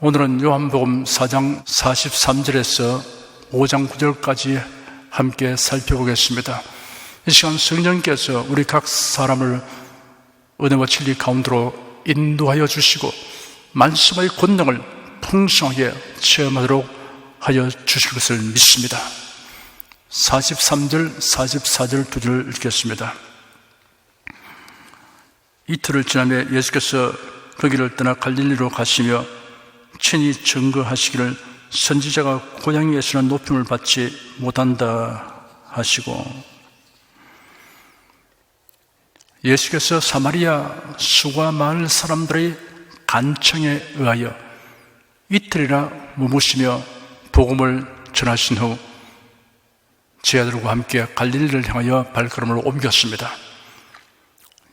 오늘은 요한복음 4장 43절에서 5장 9절까지 함께 살펴보겠습니다. 이 시간 성령께서 우리 각 사람을 은혜와 진리 가운데로 인도하여 주시고 말씀의 권능을 풍성하게 체험하도록 하여 주실 것을 믿습니다. 43절, 44절 두 절 읽겠습니다. 이틀을 지나며 예수께서 거기를 떠나 갈릴리로 가시며 친히 증거하시기를 선지자가 고향에서는 높임을 받지 못한다 하시고, 예수께서 사마리아 수가 마을 사람들의 간청에 의하여 이틀이나 머무시며 복음을 전하신 후 제자들과 함께 갈릴리를 향하여 발걸음을 옮겼습니다.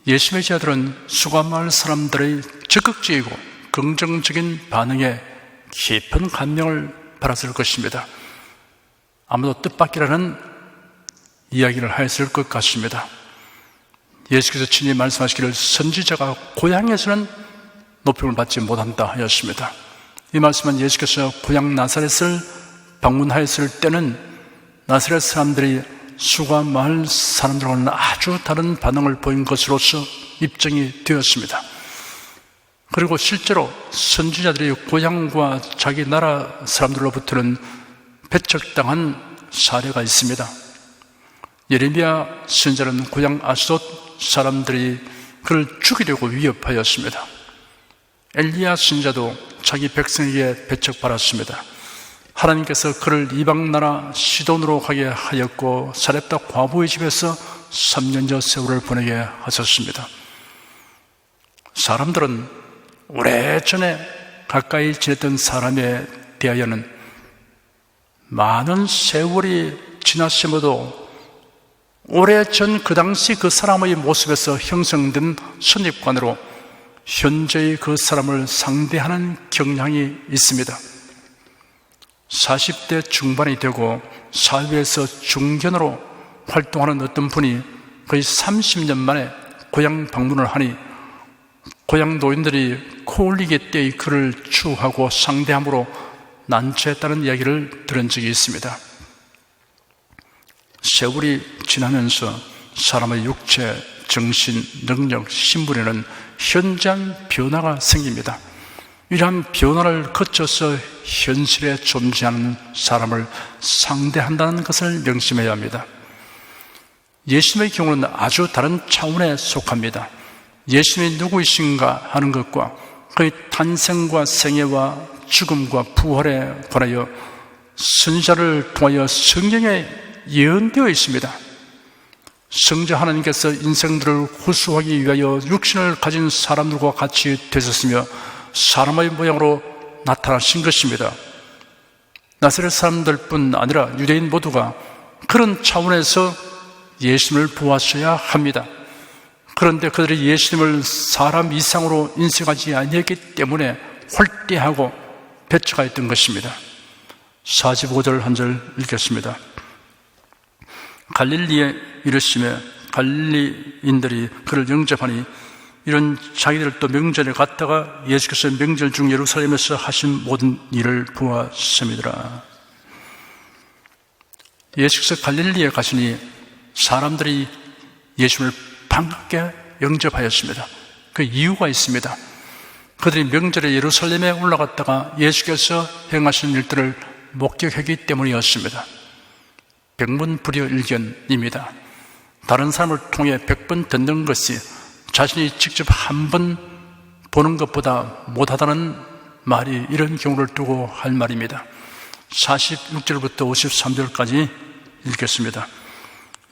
예수의 제자들은 수가 마을 사람들의 적극적이고 긍정적인 반응에 깊은 감명을 받았을 것입니다. 아무도 뜻밖이라는 이야기를 하였을 것 같습니다. 예수께서 친히 말씀하시기를 선지자가 고향에서는 높임을 받지 못한다 하였습니다. 이 말씀은 예수께서 고향 나사렛을 방문하였을 때는 나사렛 사람들이 수가 마을 사람들과는 아주 다른 반응을 보인 것으로서 입증이 되었습니다. 그리고 실제로 선지자들이 고향과 자기 나라 사람들로부터는 배척당한 사례가 있습니다. 예레미야 선지자는 고향 아스돗 사람들이 그를 죽이려고 위협하였습니다. 엘리야 선지자도 자기 백성에게 배척받았습니다. 하나님께서 그를 이방 나라 시돈으로 가게 하였고 사렙다 과부의 집에서 3년여 세월을 보내게 하셨습니다. 사람들은 오래전에 가까이 지냈던 사람에 대하여는 많은 세월이 지났음에도 오래전 그 당시 그 사람의 모습에서 형성된 선입관으로 현재의 그 사람을 상대하는 경향이 있습니다. 40대 중반이 되고 사회에서 중견으로 활동하는 어떤 분이 거의 30년 만에 고향 방문을 하니 고향 노인들이 코 올리게 때의 그를 추하고 상대함으로 난처했다는 이야기를 들은 적이 있습니다. 세월이 지나면서 사람의 육체, 정신, 능력, 신분에는 현저한 변화가 생깁니다. 이러한 변화를 거쳐서 현실에 존재하는 사람을 상대한다는 것을 명심해야 합니다. 예수님의 경우는 아주 다른 차원에 속합니다. 예수님이 누구이신가 하는 것과 그의 탄생과 생애와 죽음과 부활에 관하여 선지자를 통하여 성경에 예언되어 있습니다. 성자 하나님께서 인생들을 구수하기 위하여 육신을 가진 사람들과 같이 되셨으며 사람의 모양으로 나타나신 것입니다. 나사렛 사람들뿐 아니라 유대인 모두가 그런 차원에서 예수님을 보았어야 합니다. 그런데 그들이 예수님을 사람 이상으로 인식하지 아니했기 때문에 홀대하고 배척하였던 것입니다. 45절 한 절 읽겠습니다. 갈릴리에 이르시며 갈릴리인들이 그를 영접하니 이런 자기들도 명절에 갔다가 예수께서 명절 중 예루살렘에서 하신 모든 일을 보았음이더라. 예수께서 갈릴리에 가시니 사람들이 예수님을 반갑게 영접하였습니다. 그 이유가 있습니다. 그들이 명절에 예루살렘에 올라갔다가 예수께서 행하신 일들을 목격하기 때문이었습니다. 백문불여일견입니다. 다른 사람을 통해 100번 듣는 것이 자신이 직접 한 번 보는 것보다 못하다는 말이 이런 경우를 두고 할 말입니다. 46절부터 53절까지 읽겠습니다.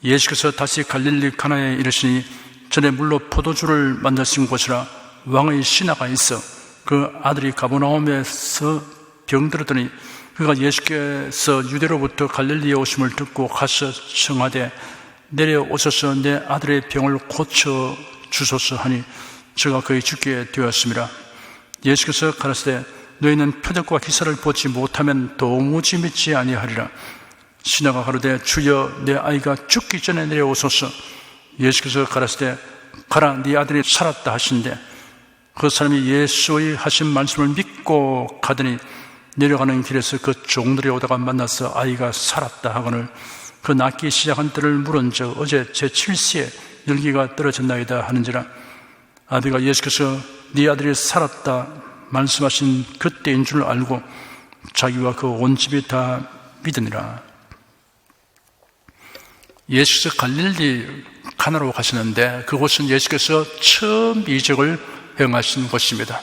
예수께서 다시 갈릴리 가나에 이르시니 전에 물로 포도주를 만드신 곳이라 왕의 신하가 있어 그 아들이 가버나움에서 병들었더니 그가 예수께서 유대로부터 갈릴리에 오심을 듣고 가서 청하되 내려오셔서 내 아들의 병을 고쳐 주소서 하니 저가 거의 죽게 되었습니다. 예수께서 가라사대 너희는 표적과 기사를 보지 못하면 도무지 믿지 아니하리라. 신하가 가로되 주여 내 아이가 죽기 전에 내려오소서. 예수께서 가라사대 가라 네 아들이 살았다 하신대 그 사람이 예수의 하신 말씀을 믿고 가더니 내려가는 길에서 그 종들이 오다가 만나서 아이가 살았다 하거늘 그 낫기 시작한 때를 물은즉 어제 제7시에 열기가 떨어졌나이다 하는지라. 아비가 예수께서 네 아들이 살았다 말씀하신 그때인 줄 알고 자기와 그 온 집이 다 믿으니라. 예수께서 갈릴리 가나로 가시는데 그곳은 예수께서 처음 이적을 행하신 곳입니다.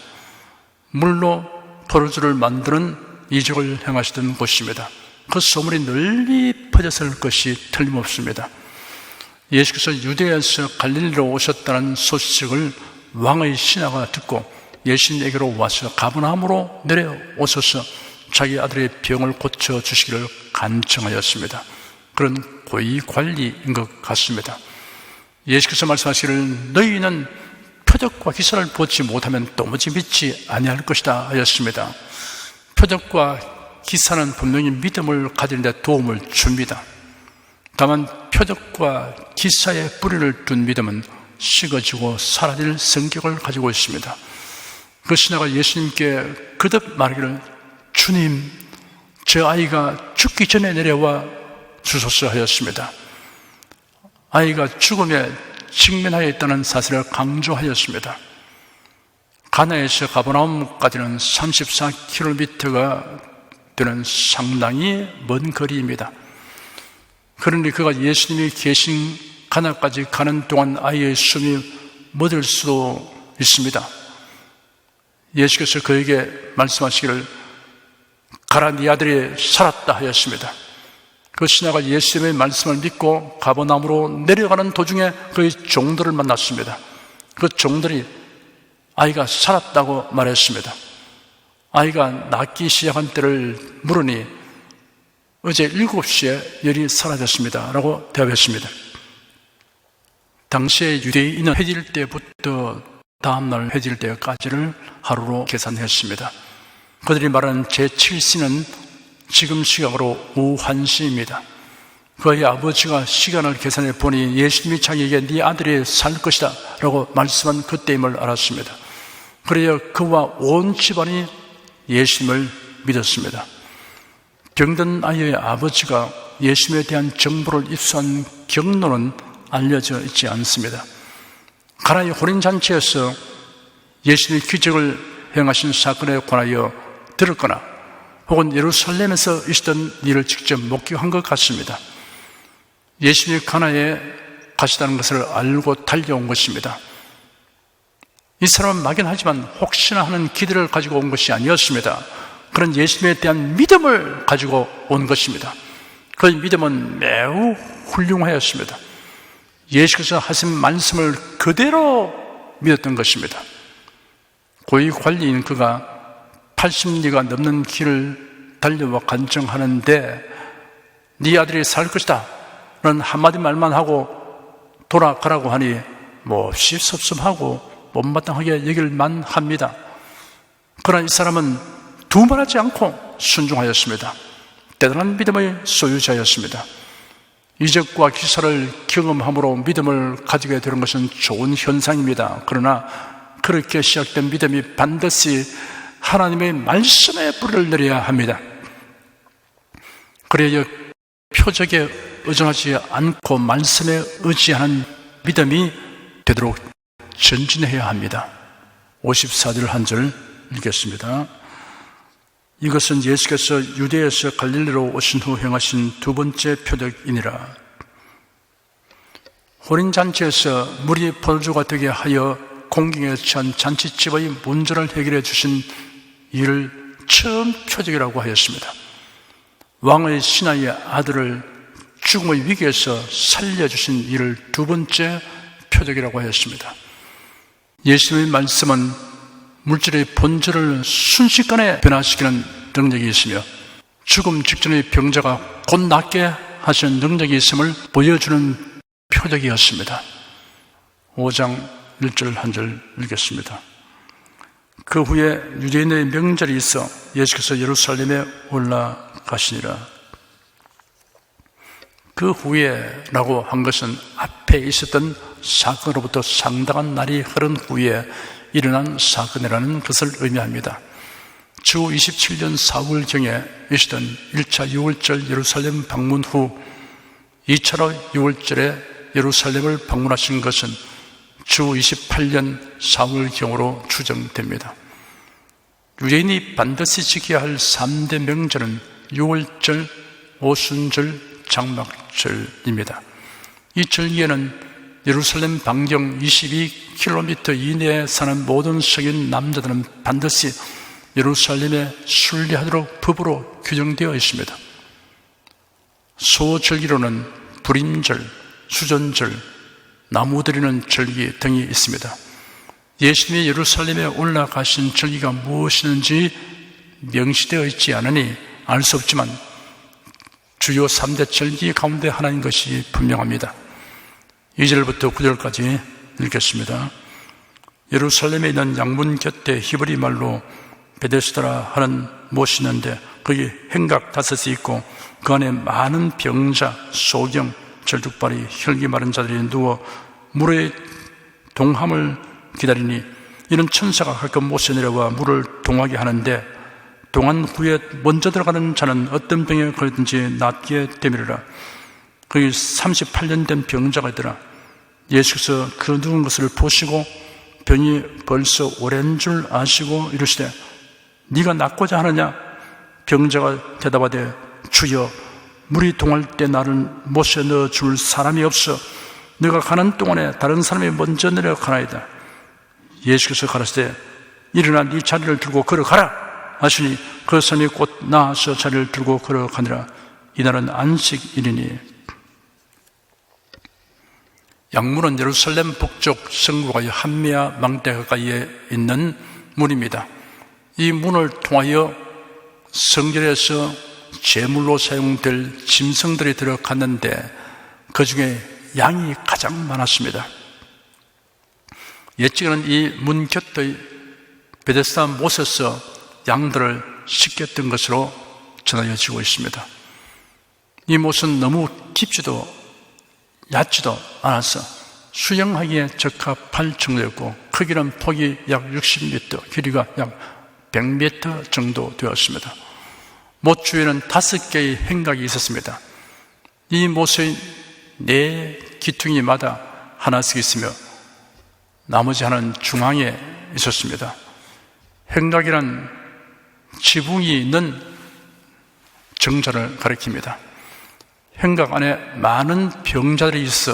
물로 포도주를 만드는 이적을 행하시던 곳입니다. 그 소문이 널리 퍼졌을 것이 틀림없습니다. 예수께서 유대에서 갈릴리로 오셨다는 소식을 왕의 신하가 듣고 예수님에게로 와서 가버나움으로 내려오셔서 자기 아들의 병을 고쳐주시기를 간청하였습니다. 그런 고위 관리인 것 같습니다. 예수께서 말씀하시기를 너희는 표적과 기사를 보지 못하면 도무지 믿지 아니할 것이다 하였습니다. 표적과 기사는 분명히 믿음을 가지는 데 도움을 줍니다. 다만 표적과 기사의 뿌리를 둔 믿음은 식어지고 사라질 성격을 가지고 있습니다. 그 신하가 예수님께 거듭 말하기를 주님, 저 아이가 죽기 전에 내려와 주소서 하였습니다. 아이가 죽음에 직면하여 있다는 사실을 강조하였습니다. 가나에서 가버나움까지는 34km가 되는 상당히 먼 거리입니다. 그러니 그가 예수님이 계신 가나까지 가는 동안 아이의 숨이 멎을 수도 있습니다. 예수께서 그에게 말씀하시기를 가라 네 아들이 살았다 하였습니다. 그 신하가 예수님의 말씀을 믿고 가버나움으로 내려가는 도중에 그의 종들을 만났습니다. 그 종들이 아이가 살았다고 말했습니다. 아이가 낫기 시작한 때를 물으니 어제 7시에 열이 사라졌습니다 라고 대답했습니다. 당시에 유대인은 해질 때부터 다음날 해질 때까지를 하루로 계산했습니다. 그들이 말하는 제7시는 지금 시각으로 오후 1시입니다. 그의 아버지가 시간을 계산해 보니 예수님이 자기에게 네 아들이 살 것이다 라고 말씀한 그때임을 알았습니다. 그래야 그와 온 집안이 예수님을 믿었습니다. 병든 아이의 아버지가 예수님에 대한 정보를 입수한 경로는 알려져 있지 않습니다. 가나의 혼인잔치에서 예수님이 기적을 행하신 사건에 관하여 들었거나 혹은 예루살렘에서 있었던 일을 직접 목격한 것 같습니다. 예수님이 가나에 가시다는 것을 알고 달려온 것입니다. 이 사람은 막연하지만 혹시나 하는 기대를 가지고 온 것이 아니었습니다. 그런 예수님에 대한 믿음을 가지고 온 것입니다. 그 믿음은 매우 훌륭하였습니다. 예수께서 하신 말씀을 그대로 믿었던 것입니다. 고위 관리인 그가 80리가 넘는 길을 달려와 간청하는데 네 아들이 살 것이다 라는 한마디 말만 하고 돌아가라고 하니 몹시 섭섭하고 못마땅하게 여길만 합니다. 그러나 이 사람은 두말하지 않고 순종하였습니다. 대단한 믿음의 소유자였습니다. 이적과 기사를 경험함으로 믿음을 가지게 되는 것은 좋은 현상입니다. 그러나 그렇게 시작된 믿음이 반드시 하나님의 말씀에 뿌리를 내려야 합니다. 그래야 표적에 의존하지 않고 말씀에 의지하는 믿음이 되도록 전진해야 합니다. 54절 한 절 읽겠습니다. 이것은 예수께서 유대에서 갈릴리로 오신 후 행하신 두 번째 표적이니라. 혼인잔치에서 물이 포도주가 되게 하여 공경에 처한 잔치집의 문제를 해결해 주신 일을 처음 표적이라고 하였습니다. 왕의 신하의 아들을 죽음의 위기에서 살려주신 일을 두 번째 표적이라고 하였습니다. 예수님의 말씀은 물질의 본질을 순식간에 변화시키는 능력이 있으며 죽음 직전의 병자가 곧 낫게 하시는 능력이 있음을 보여주는 표적이었습니다. 5장 1절 한 절 읽겠습니다. 그 후에 유대인의 명절이 있어 예수께서 예루살렘에 올라가시니라. 그 후에 라고 한 것은 앞에 있었던 사건으로부터 상당한 날이 흐른 후에 일어난 사건이라는 것을 의미합니다. 주 27년 4월경에 있었던 1차 6월절 예루살렘 방문 후 2차로 6월절에 예루살렘을 방문하신 것은 주 28년 4월경으로 추정됩니다. 유대인이 반드시 지켜야 할 3대 명절은 6월절, 오순절, 장막절입니다. 이 절기에는 예루살렘 반경 22km 이내에 사는 모든 성인 남자들은 반드시 예루살렘에 순례하도록 법으로 규정되어 있습니다. 소절기로는 불임절, 수전절, 나무 드리는 절기 등이 있습니다. 예수님이 예루살렘에 올라가신 절기가 무엇이는지 명시되어 있지 않으니 알 수 없지만 주요 3대 절기 가운데 하나인 것이 분명합니다. 2절부터 9절까지 읽겠습니다. 예루살렘에 있는 양문 곁에 히브리 말로 베데스다라 하는 못이 있는데 거기 행각 5이 있고 그 안에 많은 병자, 소경, 절뚝발이, 혈기 마른 자들이 누워 물의 동함을 기다리니 이런 천사가 가끔 못에 내려와 물을 동하게 하는데 동한 후에 먼저 들어가는 자는 어떤 병에 걸든지 낫게 되미리라. 거기 38년 된 병자가 있더라. 예수께서 그 누운 것을 보시고 병이 벌써 오랜 줄 아시고 이르시되 네가 낫고자 하느냐? 병자가 대답하되 주여 물이 동할 때 나를 못에 넣어줄 사람이 없어 내가 가는 동안에 다른 사람이 먼저 내려가나이다. 예수께서 가라사대 일어나 네 자리를 들고 걸어가라 하시니 그 사람이 곧 나아서 자리를 들고 걸어가니라. 이날은 안식일이니. 양문은 예루살렘 북쪽 성부가 한미야 망대 가까이에 있는 문입니다. 이 문을 통하여 성전에서 제물로 사용될 짐승들이 들어갔는데 그 중에 양이 가장 많았습니다. 옛적에는 이 문 곁의 베데스다 못에서 양들을 씻겼던 것으로 전하여지고 있습니다. 이 못은 너무 깊지도 얕지도 않아서 수영하기에 적합할 정도였고 크기는 폭이 약 60m, 길이가 약 100m 정도 되었습니다. 못 주위에는 5개의 행각이 있었습니다. 이 못의 4 기퉁이마다 하나씩 있으며 나머지 하나는 중앙에 있었습니다. 행각이란 지붕이 있는 정자를 가리킵니다. 행각 안에 많은 병자들이 있어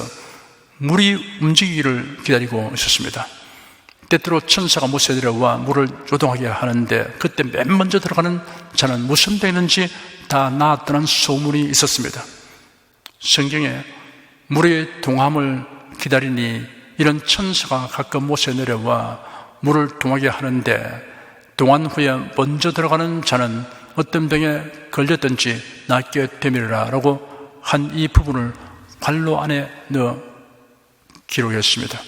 물이 움직이기를 기다리고 있었습니다. 때때로 천사가 못에 내려와 물을 요동하게 하는데 그때 맨 먼저 들어가는 자는 무슨 병이 있는지 다 나았다는 소문이 있었습니다. 성경에 물의 동함을 기다리니 이런 천사가 가끔 못에 내려와 물을 동하게 하는데 동한 후에 먼저 들어가는 자는 어떤 병에 걸렸든지 낫게 되미리라 라고 한 이 부분을 관로 안에 넣어 기록했습니다.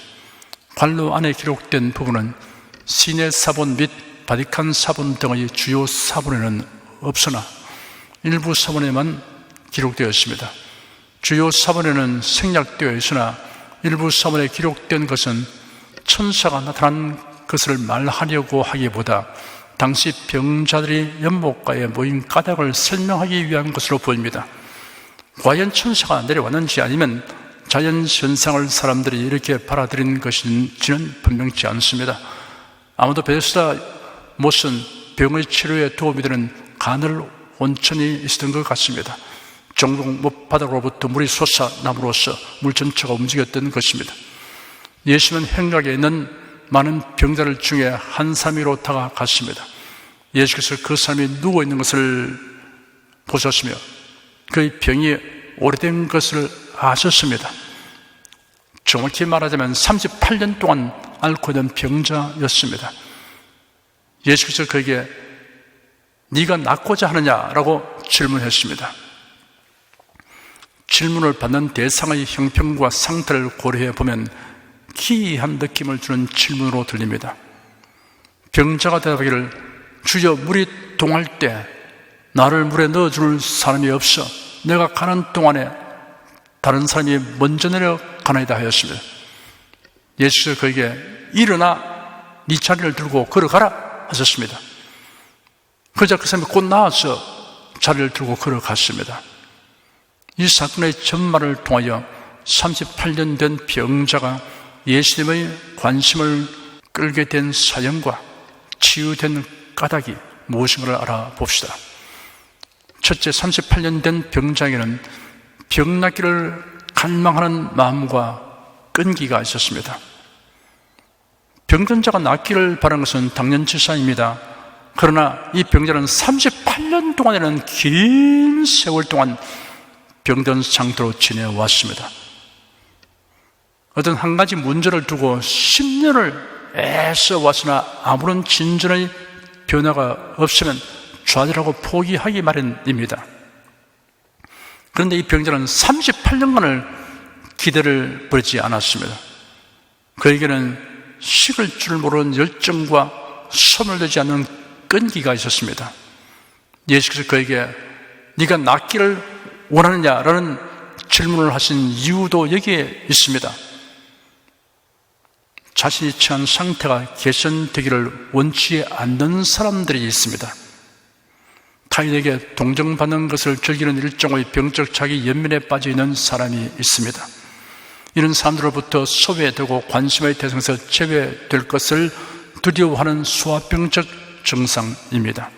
관로 안에 기록된 부분은 시내 사본 및 바티칸 사본 등의 주요 사본에는 없으나 일부 사본에만 기록되어 있습니다. 주요 사본에는 생략되어 있으나 일부 사본에 기록된 것은 천사가 나타난 것을 말하려고 하기보다 당시 병자들이 연못가에 모인 까닭을 설명하기 위한 것으로 보입니다. 과연 천사가 내려왔는지 아니면 자연현상을 사람들이 이렇게 받아들인 것인지는 분명치 않습니다. 아마도 베데스다 못은 병의 치료에 도움이 되는 가늘 온천이 있었던 것 같습니다. 종종 못바닥으로부터 물이 솟아남으로써 물 전체가 움직였던 것입니다. 예수는 행각에 있는 많은 병자들 중에 한 사람으로 다가갔습니다. 예수께서 그 사람이 누워있는 것을 보셨으며 그의 병이 오래된 것을 아셨습니다. 정확히 말하자면 38년 동안 앓고 있는 병자였습니다. 예수께서 그에게 네가 낫고자 하느냐라고 질문했습니다. 질문을 받는 대상의 형편과 상태를 고려해 보면 기이한 느낌을 주는 질문으로 들립니다. 병자가 대답하기를 주여 물이 동할 때 나를 물에 넣어줄 사람이 없어 내가 가는 동안에 다른 사람이 먼저 내려가나이다 하였습니다. 예수께서 그에게 일어나 네 자리를 들고 걸어가라 하셨습니다. 그러자 그 사람이 곧 나와서 자리를 들고 걸어갔습니다. 이 사건의 전말을 통하여 38년 된 병자가 예수님의 관심을 끌게 된 사연과 치유된 까닭이 무엇인가를 알아봅시다. 첫째, 38년 된 병자에게는 병 낫기를 갈망하는 마음과 끈기가 있었습니다. 병든 자가 낫기를 바라는 것은 당연지사입니다. 그러나 이 병자는 38년 동안이라는 긴 세월 동안 병든 상태로 지내왔습니다. 어떤 한 가지 문제를 두고 10년을 애써 왔으나 아무런 진전의 변화가 없으면 좌절하고 포기하기 마련입니다. 그런데 이 병자는 38년간을 기대를 버리지 않았습니다. 그에게는 식을 줄 모르는 열정과 소멸되지 않는 끈기가 있었습니다. 예수께서 그에게 네가 낫기를 원하느냐라는 질문을 하신 이유도 여기에 있습니다. 자신이 처한 상태가 개선되기를 원치 않는 사람들이 있습니다. 타인에게 동정받는 것을 즐기는 일종의 병적 자기 연민에 빠져 있는 사람이 있습니다. 이런 사람들로부터 소외되고 관심의 대상에서 제외될 것을 두려워하는 소아병적 증상입니다.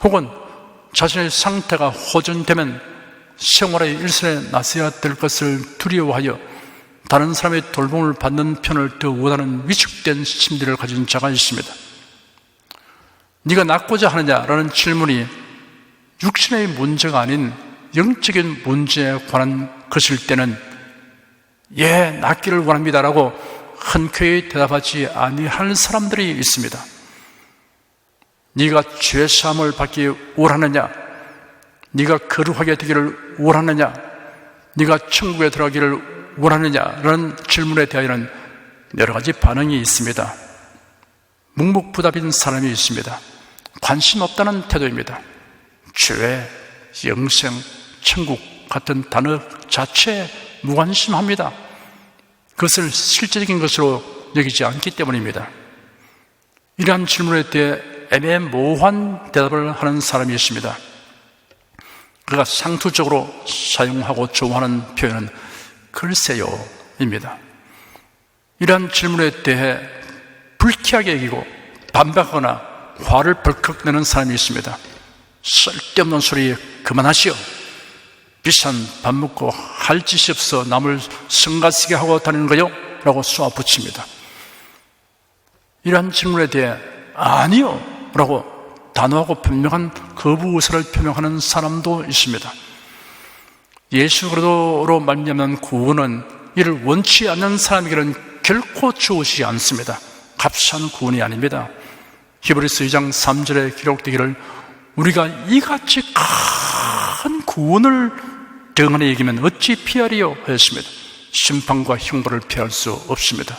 혹은 자신의 상태가 호전되면 생활의 일선에 나서야 될 것을 두려워하여 다른 사람의 돌봄을 받는 편을 더 원하는 위축된 심리를 가진 자가 있습니다. 네가 낫고자 하느냐라는 질문이 육신의 문제가 아닌 영적인 문제에 관한 것일 때는 예, 낫기를 원합니다라고 흔쾌히 대답하지 아니할 사람들이 있습니다. 네가 죄사함을 받기 원하느냐? 네가 거룩하게 되기를 원하느냐? 네가 천국에 들어가기를 원하느냐라는 질문에 대하여는 여러 가지 반응이 있습니다. 묵묵부답인 사람이 있습니다. 관심 없다는 태도입니다. 죄, 영생, 천국 같은 단어 자체에 무관심합니다. 그것을 실제적인 것으로 여기지 않기 때문입니다. 이러한 질문에 대해 애매모호한 대답을 하는 사람이 있습니다. 그가 상투적으로 사용하고 좋아하는 표현은 글쎄요 입니다. 이러한 질문에 대해 불쾌하게 여기고 반박하거나 화를 벌컥 내는 사람이 있습니다. 쓸데없는 소리 그만하시오. 비싼 밥 먹고 할 짓이 없어 남을 성가시게 하고 다니는 거요? 라고 쏘아붙입니다. 이러한 질문에 대해 아니요 라고 단호하고 분명한 거부 의사를 표명하는 사람도 있습니다. 예수 그리스도로 말미암은 구원은 이를 원치 않는 사람에게는 결코 주어지지 않습니다. 값싼 구원이 아닙니다. 히브리서 2장 3절에 기록되기를 우리가 이같이 큰 구원을 등한히 여기면 어찌 피하리요 하였습니다. 심판과 형벌을 피할 수 없습니다.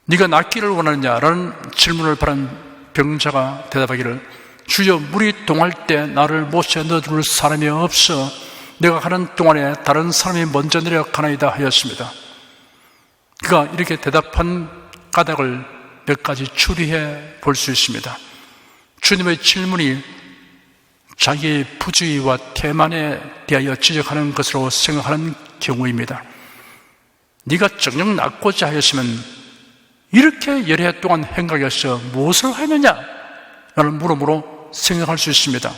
네가 낫기를 원하느냐라는 질문을 받은 병자가 대답하기를 주여 물이 동할 때 나를 못에 넣어줄 사람이 없어 내가 가는 동안에 다른 사람이 먼저 내려가나이다 하였습니다. 그가 이렇게 대답한 까닭을 몇 가지 추리해 볼 수 있습니다. 주님의 질문이 자기의 부주의와 태만에 대하여 지적하는 것으로 생각하는 경우입니다. 네가 정녕 낫고자 하였으면 이렇게 여러 해 동안 행각해서 무엇을 하느냐? 라는 물음으로 생각할 수 있습니다.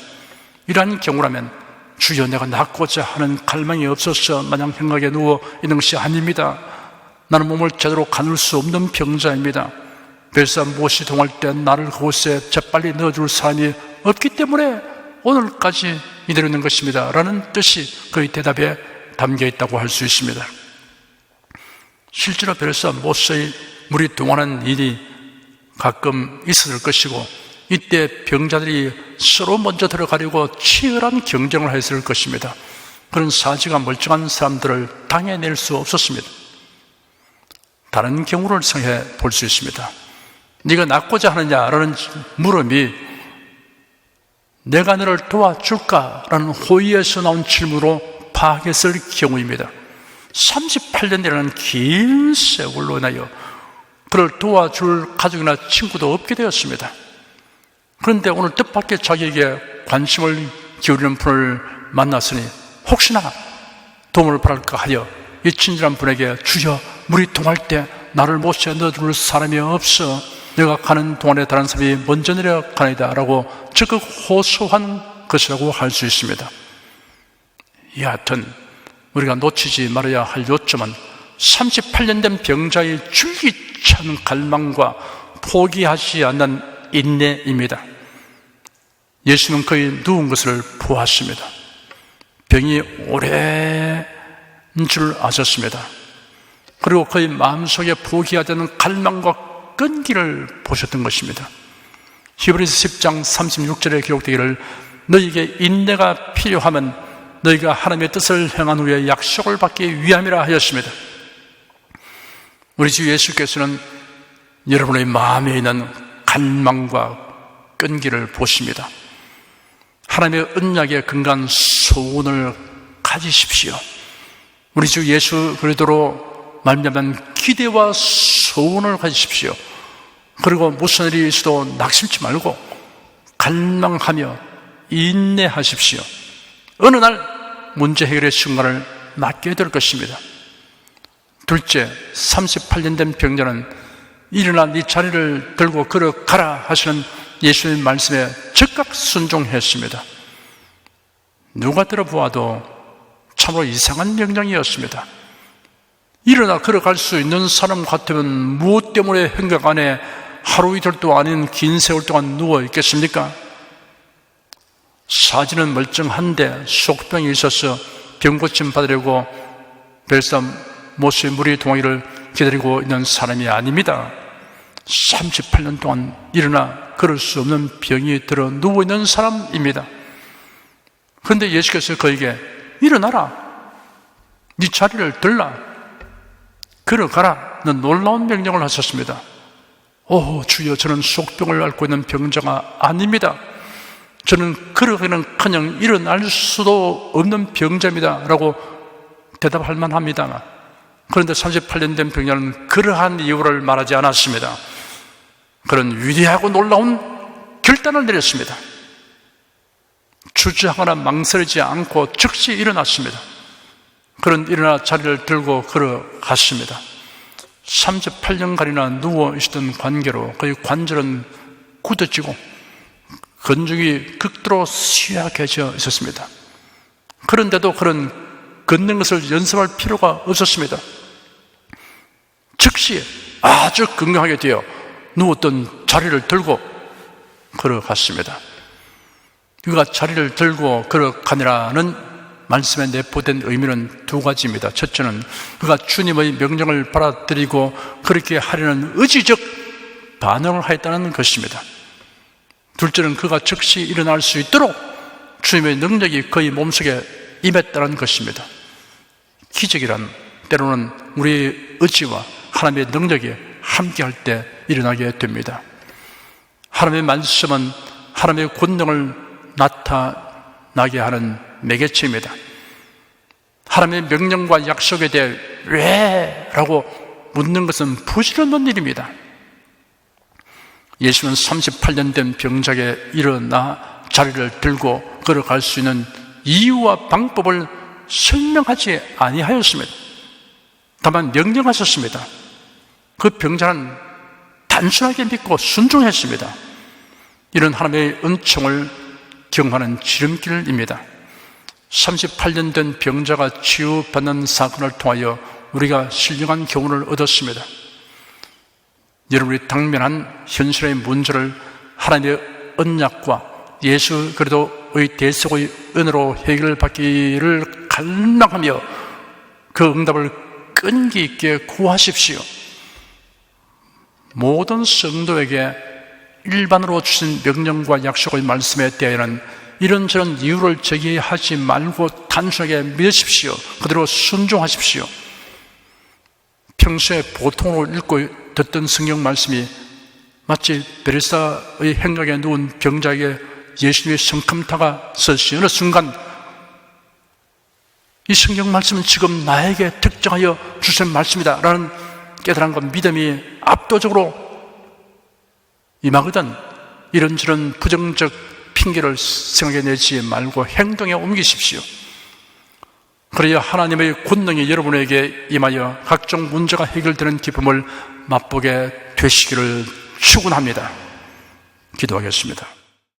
이러한 경우라면 주여 내가 낫고자 하는 갈망이 없어서 마냥 행각에 누워 있는 것이 아닙니다. 나는 몸을 제대로 가눌 수 없는 병자입니다. 그래서 무엇이 동할 때 나를 그곳에 재빨리 넣어줄 사람이 없기 때문에 오늘까지 이대로 있는 것입니다. 라는 뜻이 그의 대답에 담겨 있다고 할 수 있습니다. 실제로 베레사 모세의 물이 동하는 일이 가끔 있었을 것이고 이때 병자들이 서로 먼저 들어가려고 치열한 경쟁을 했을 것입니다. 그런 사지가 멀쩡한 사람들을 당해낼 수 없었습니다. 다른 경우를 생각해 볼 수 있습니다. 네가 낫고자 하느냐라는 물음이 내가 너를 도와줄까라는 호의에서 나온 질문으로 파악했을 경우입니다. 38년이라는 긴 세월로 인하여 그를 도와줄 가족이나 친구도 없게 되었습니다. 그런데 오늘 뜻밖의 자기에게 관심을 기울이는 분을 만났으니 혹시나 도움을 바랄까 하여 이 친절한 분에게 주여, 물이 동할 때 나를 못에 넣어줄 사람이 없어 내가 가는 동안에 다른 사람이 먼저 내려가나이다 라고 적극 호소한 것이라고 할 수 있습니다. 여하튼 우리가 놓치지 말아야 할 요점은 38년 된 병자의 줄기찬 갈망과 포기하지 않는 인내입니다. 예수는 그의 누운 것을 보았습니다. 병이 오랜 줄 아셨습니다. 그리고 그의 마음속에 포기하지 않는 갈망과 끈기를 보셨던 것입니다. 히브리서 10장 36절에 기록되기를 너희에게 인내가 필요하면 너희가 하나님의 뜻을 행한 후에 약속을 받기 위함이라 하였습니다. 우리 주 예수께서는 여러분의 마음에 있는 갈망과 끈기를 보십니다. 하나님의 언약에 근거한 소원을 가지십시오. 우리 주 예수 그리스도로 말미암은 기대와 소원을 가지십시오. 그리고 무슨 일이 있어도 낙심치 말고 갈망하며 인내하십시오. 어느 날 문제 해결의 순간을 맞게 될 것입니다. 둘째, 38년 된 병자는 일어나 네 자리를 들고 걸어가라 하시는 예수님 말씀에 즉각 순종했습니다. 누가 들어보아도 참으로 이상한 명령이었습니다. 일어나 걸어갈 수 있는 사람 같으면 무엇 때문에 행각 안에 하루 이틀도 아닌 긴 세월 동안 누워 있겠습니까? 사지는 멀쩡한데 속병이 있어서 병고침 받으려고 벨사 모수의 무리 동아리를 기다리고 있는 사람이 아닙니다. 38년 동안 일어나 걸을 수 없는 병이 들어 누워있는 사람입니다. 그런데 예수께서 그에게 일어나라, 네 자리를 들라, 걸어가라 는 놀라운 명령을 하셨습니다. 오 주여, 저는 속병을 앓고 있는 병자가 아닙니다. 저는 걸어가기는커녕 일어날 수도 없는 병자입니다 라고 대답할 만합니다. 그런데 38년 된 병자는 그러한 이유를 말하지 않았습니다. 그런 위대하고 놀라운 결단을 내렸습니다. 주저하거나 망설이지 않고 즉시 일어났습니다. 그런 일어나 자리를 들고 걸어갔습니다. 38년간이나 누워있던 관계로 그의 관절은 굳어지고 근육이 극도로 쇠약해져 있었습니다. 그런데도 그런 걷는 것을 연습할 필요가 없었습니다. 즉시 아주 건강하게 되어 누웠던 자리를 들고 걸어갔습니다. 그가 자리를 들고 걸어가니라는 말씀에 내포된 의미는 두 가지입니다. 첫째는 그가 주님의 명령을 받아들이고 그렇게 하려는 의지적 반응을 하였다는 것입니다. 둘째는 그가 즉시 일어날 수 있도록 주님의 능력이 그의 몸속에 임했다는 것입니다. 기적이란 때로는 우리의 의지와 하나님의 능력이 함께할 때 일어나게 됩니다. 하나님의 말씀은 하나님의 권능을 나타나게 하는 매개체입니다. 하나님의 명령과 약속에 대해 왜? 라고 묻는 것은 부질없는 일입니다. 예수는 38년 된 병자에게 일어나 자리를 들고 걸어갈 수 있는 이유와 방법을 설명하지 아니하였습니다. 다만 명령하셨습니다. 그 병자는 단순하게 믿고 순종했습니다. 이런 하나님의 은총을 경험하는 지름길입니다. 38년 된 병자가 치유받는 사건을 통하여 우리가 신령한 교훈을 얻었습니다. 여러분이 당면한 현실의 문제를 하나님의 언약과 예수 그리스도의 대속의 은혜로 해결받기를 갈망하며 그 응답을 끈기 있게 구하십시오. 모든 성도에게 일반으로 주신 명령과 약속의 말씀에 대하여는 이런저런 이유를 제기하지 말고 단순하게 믿으십시오. 그대로 순종하십시오. 평소에 보통으로 읽고 듣던 성경 말씀이 마치 베레사의 행각에 누운 병자에게 예수님의 성큼타가 서시 어느 순간 이 성경 말씀은 지금 나에게 특정하여 주신 말씀이다 라는 깨달음과 믿음이 압도적으로 임하거든 이런저런 부정적 핑계를 생각해내지 말고 행동에 옮기십시오. 그래야 하나님의 권능이 여러분에게 임하여 각종 문제가 해결되는 기쁨을 맛보게 되시기를 축원합니다. 기도하겠습니다.